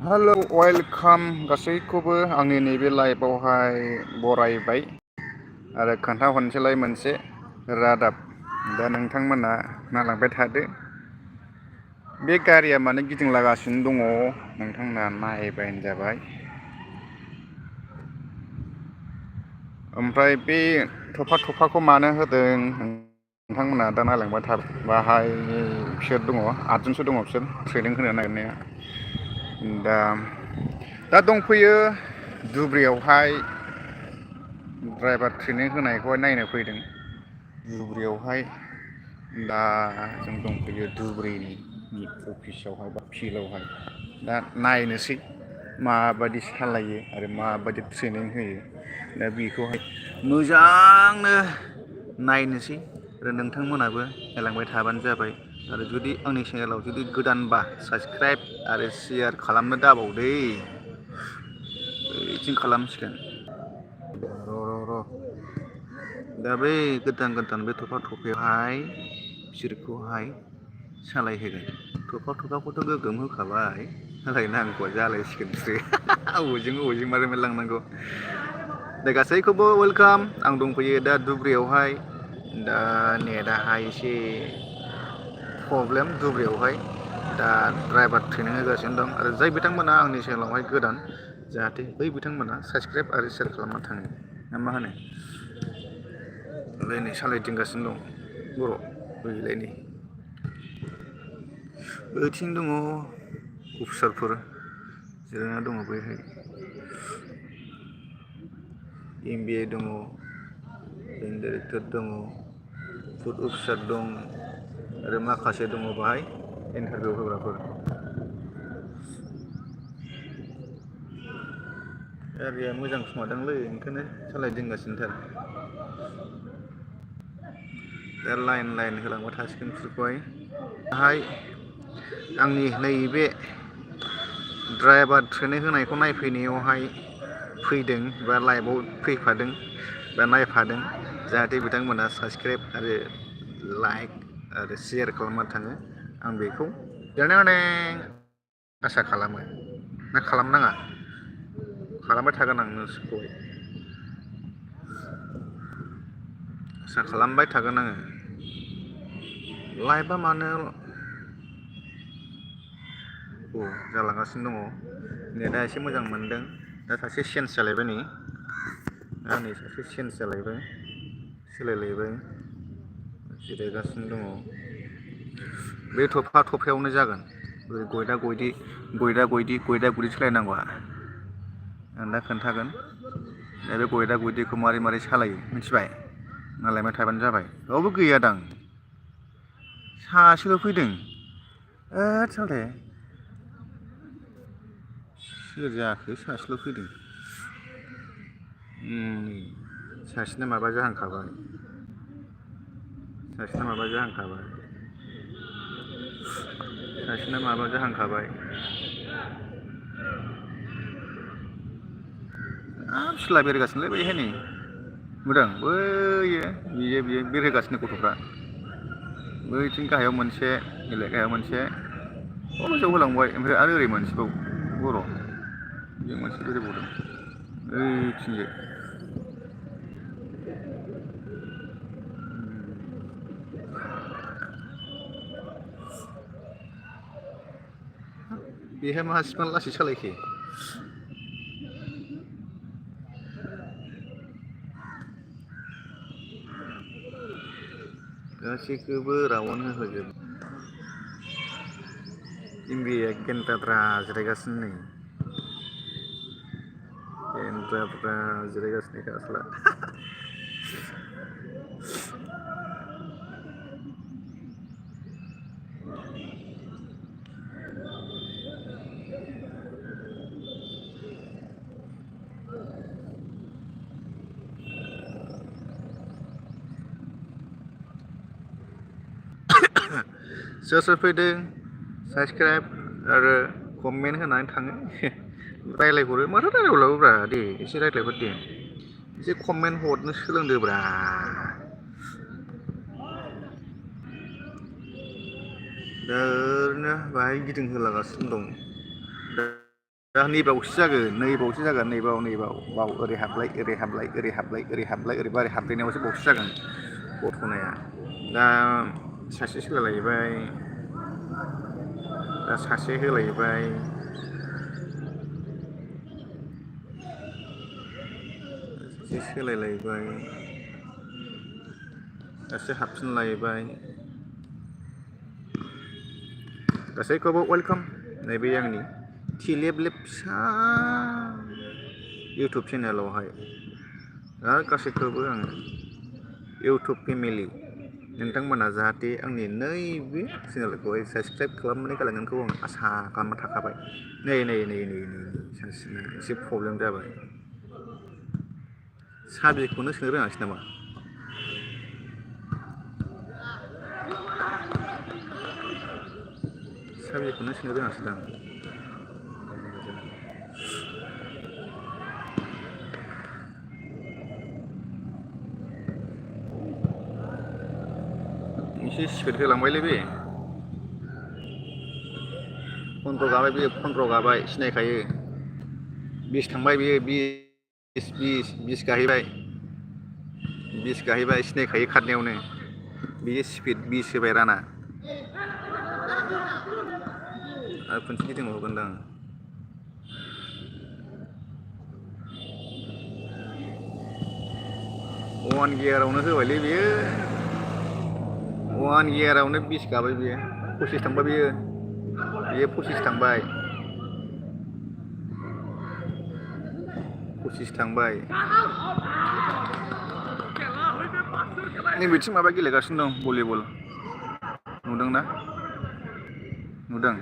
Hello welcome गासैखौबो आंनि नैबे लाइभआवहाय बरायबाय आरो खोन्थाहरनोसैलाय मोनसे रादाब। दा नोंथांमोना नायलांबाय थादो। बे गारिया मानो गिदिंलागासिनो दङ नोंथांमोना नायबानो जाबाय। ओमफ्राय बे थफा थफाखौ मानो होदों नोंथांमोना दा नायलांबाय थादो। बाहाय बिसोर दङ 8 जनसो दङ बिसोर ट्रेनिं होनो नागिरनाया। दा दंफैयो धुब्रियावहाय ड्राइभार ट्रेनिं होनायखौहाय नायनो फैदों धुब्रियावहाय। दा जों दंफैयो धुब्रिनि अफिसावहाय बा फिल्डआवहाय। दा नायनोसै माबायदि सालायो आरो माबायदि ट्रेनिं होयो। दा बेखौहाय मोजांनो नायनोसै आरो नोंथांमोनाबो नायलांबाय थाबानो जाबाय। आरो जुदि आंनि चेनेलाव जुदि गोदानबा साबसक्राइब आरो शेयार खालामनो दाबावदै। ओइथिं खालामसिगोन र' दा बै गोदान बे थफा थफायावहाय बिसोरखौहाय सालायहोगोन। थफा थफाखौथ' गोगोम होखाबाय सालायनांगौआ जालायसिगोन बिसोरो अबेजों मारै लांनांगौ। दा गासैखौबो वेलकाम। आं दंफैयो दा धुब्रियावहाय। दा नेटआहाय एसे प्रब्लेम धुब्रियावहाय। दा ड्राइभार ट्रेनिं होगासिनो दं आरो जाय बिथांमोना आंनि चेनेलावहाय गोदान जाहाथे बै बिथांमोना साबसक्राइब आरो शेयार खालामना थाङो ना मा होनो। नै सालायदिंगासिनो दं बर' बैलाय नै ओइथिं दङ अफिसारफोर जिरायना दङ बैहाय। MBA दङ, जइन्ट डाइरेक्टर दङ, फुड अफिसार दं आरो माखासे दङ बाहाय इन्टारभिउ होग्राफोर। गारिया मोजां खोमादांलै ओंखायनो सालायदिंगासिनोथार। दा लाइन होलांबाय थासिगोन बिसोरखौहाय। आंनि नैबे ड्राइभार ट्रेनिं होनायखौ नायफैनायावहाय फैदों बा लाइभआव फैफादों बा नायफादों जाहाथे बिथांमोना साबसक्राइब आरो लाइक आरो शेयार खालामना थाङो। आं बेखौ आसा खालामो ना खालामनाङा। खालामबाय थागोन आं नोंसोरखौहाय आसा खालामबाय थागोन आङो। लाइभआ मानो जालांगासिनो दङ। नेटआ एसे मोजां मोनदों। दा सासे चेन्ज जालायबाय नै सासे चेन्ज जालायबाय सोलायलायबाय जिरायगासिनो दङ। बे थफा थफायावनो जागोन गयदा गयदि सालायनांगौआ। आं दा खोन्थागोन दा बे गयदा गयदिखौ मारै सालायो मिथिबाय। नायलांबाय थाबानो जाबाय। रावबो गैयादां सासेल' फैदों। सालथे सोर जाखो सासेल' फैदों। सासेना माबा जाहांखाबाय। सासेना माबा जाहांखाबाय। सिला बेरगासिनोलै बैहाय नै नुदों बैयो बियो बेरहोगासिनो गथ'फ्रा। बैथिं गाहायाव मोनसे गाहायाव मोनसे गोजौआव होलांबाय ओमफ्राय आरो ओरै मोनसेबाव बर' बे मोनसे बेरायबावदों ओइथिंजाय। बेहाय मा इसिबां लासै सालायखो। गासैखौबो रावन्ड होजोब। MBA गेन्द्राद्रा जिरायगासिनो नै गेन्द्राद्रा जिरायगासिनोखा आसोला। सोर फैदों साबसक्राइब आरो कमेन्ट होनानै थाङो। रायज्लायहरो माथो रायज्लायहरलाबोब्रा दे एसे रायज्लायहर दे एसे कमेन्ट हरनो सोलोंदोब्रा। दा ओरैनो बाहाय गिदिंहोलागासिनो दं। दा नैबावसो जागोन नैबाव बाव ओरै हाबलाय ओरै हाबलाय ओरै हाबलाय ओरै हाबलाय ओरैबा ओरै हाबलायनायावसो बावसो जागोन गथ'नाया दा सासे सोलायलायबाय दा सासे होलायबाय सासे सोलायलायबाय सासे हाबफिनलायबाय गासैखौबो वेलकाम नैबे आंनि थिलेबलेब फिसा इउटुब चेनेलावहाय आरो गासैखौबो आङो इउटुब फेमिलि नोंथांमोना जाहाथे आंनि नैबे चेनेलखौहाय साबसक्राइब खालामनानै गालांगोनखौ आं आसा खालामना थाखाबाय नै सानसेना एसे प्रब्लेम जाबाय साबिखौनो सोनो रोङासै नामा साबिखौनो सोनो रोङासै दां एसे स्पिड होलांबायलै बे 15 गाबाय बेयो 15 गाबाय सिनायखायो 20 थांबाय बेयो 20 गाहैबाय 20 गाहैबाय सिनायखायो खारनायावनो बेयो स्पिड 20 होबाय राना आरो खनसे गिदिंबावगोनदां 1 गियारावनो होबायलै बेयो 1 गियारावनो 20 गाबाय बेयो 25 थांबाय बेयो 25 थांबाय 25 थांबाय नैबेथिं माबा गेलेगासिनो दं भलिबल नुदोंना नुदों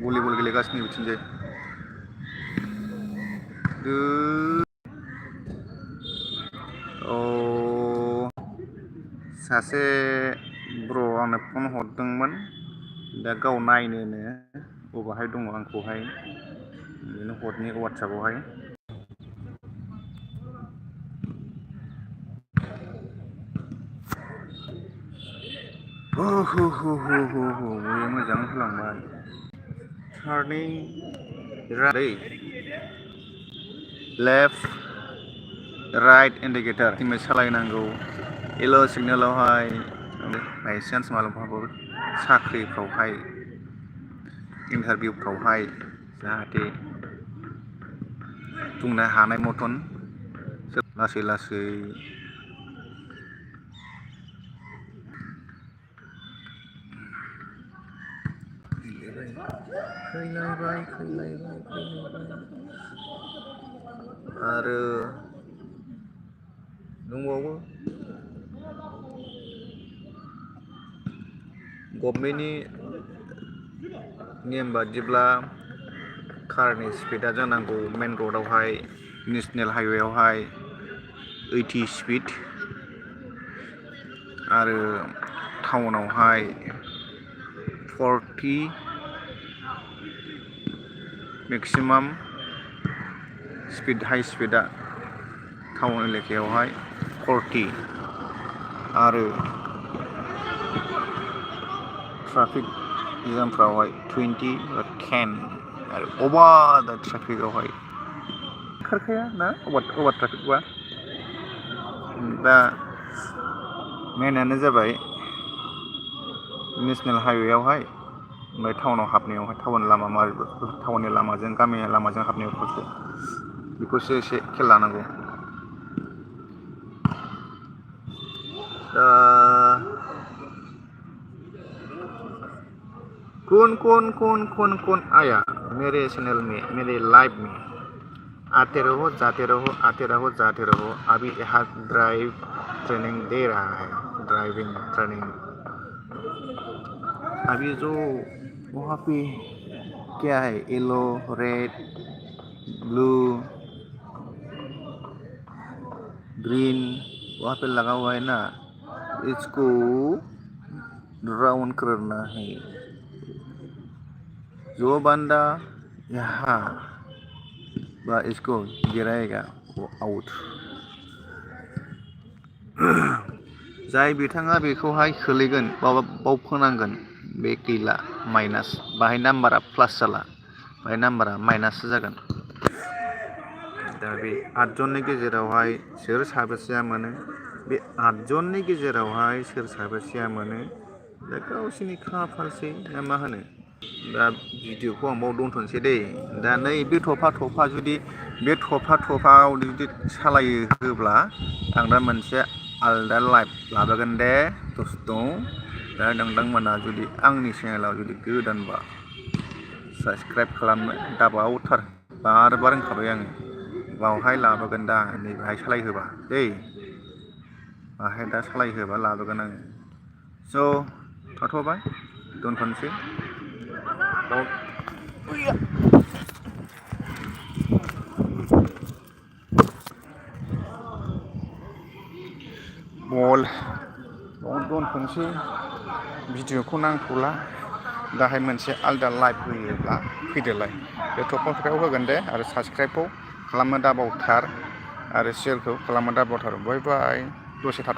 भलिबल गेलेगासिनो बिथिंजाय सासे ब्र आंनो फन हरदोंमोन दा गाव नायनोनो बबाहाय दङ आंखौहाय बिदिनो हरनि वाट्सएपआवहाय बे मोजां होलांबाय टार्निं लेफ्ट राइट इन्डिकेटर टिमै सालायनांगौ येल' सिगनेलावहाय बायचान्स मालाबाफोर साख्रिफ्रावहाय इन्टारभिउफ्रावहाय जाहाथे बुंनो हानाय मथन लासै लासै फैलायबाय आरो दंबावो गभर्नमेन्टनि नेम बादिब्ला कारनि स्पिडा जानांगौ मेन रडआवहाय नेसनेल हाइवेआवहाय 80 स्पिड आरो टाउनावहाय 40 मेक्सिमाम स्पिड हाइ स्पिडा टाउन एलेकायावहाय 40 आरो ट्राफिक जामफ्रावहाय 20 बा 10 आरो अभार ट्राफिकआवहाय खारखाया ना अभार ट्राफिकबा दा मेनानो जाबाय नेसनेल हाइवेआवहाय ओमफ्राय टाउनाव हाबनायावहाय टाउननि लामाजों गामि लामाजों हाबनायावसो बेखौसो एसे खेल लानांगौ दा कौन आया मेरे चैनल में मेरे लाइव में आते रहो जाते रहो अभी यहाँ ड्राइव ट्रेनिंग दे रहा है ड्राइविंग ट्रेनिंग अभी जो वहाँ पे क्या है येलो रेड ब्लू ग्रीन वहाँ पे लगा हुआ है ना इसको राउंड करना है जो बंदा यहाँ बा इसको गिराएगा वो आउट जाय बिथाङा बेखौहाय खोलैगोन बाव फोनांगोन बे गैला माइनास बाहाय नाम्बारा प्लास जाला बाय नाम्बारा माइनाससो जागोन। दा बे 8 जननि गेजेरावहाय सोर साबेसेया मोनो बे 8 जननि गेजेरावहाय सोर साबेसेया मोनो दा गावसोरनि खाफालसै ना मा होनो। दा भिडिअखौ आं बाव दोनथ'नोसै दै। दा नै बे थफा जुदि बे थफायाव जुदि सालायो होब्ला आं दा मोनसे आलदा लाइभ लाबोगोन दे दस्त' दा नोंथांमोना जुदि आंनि चेनेलाव जुदि गोदानबा साबसक्राइब खालामनो दाबावथार बार होनखाबाय आङो बावहाय लाबोगोन दा नैबेहाय सालायहोबा दै बाहाय दा सालायहोबा लाबोगोन आङो। स' थाथ'बाय दोनथ'नोसै। बल बाव दोनथ'नोसै भिडिअखौ नांथ'ला दाहाय मोनसे आलदा लाइभ होयोब्ला फैदोलाय बे थफायाव होगोन दे आरो साबसक्राइबखौ खालामनो दाबावथार आरो शेयारखौ खालामनो दाबावथार बाय बाय दसे थाथ'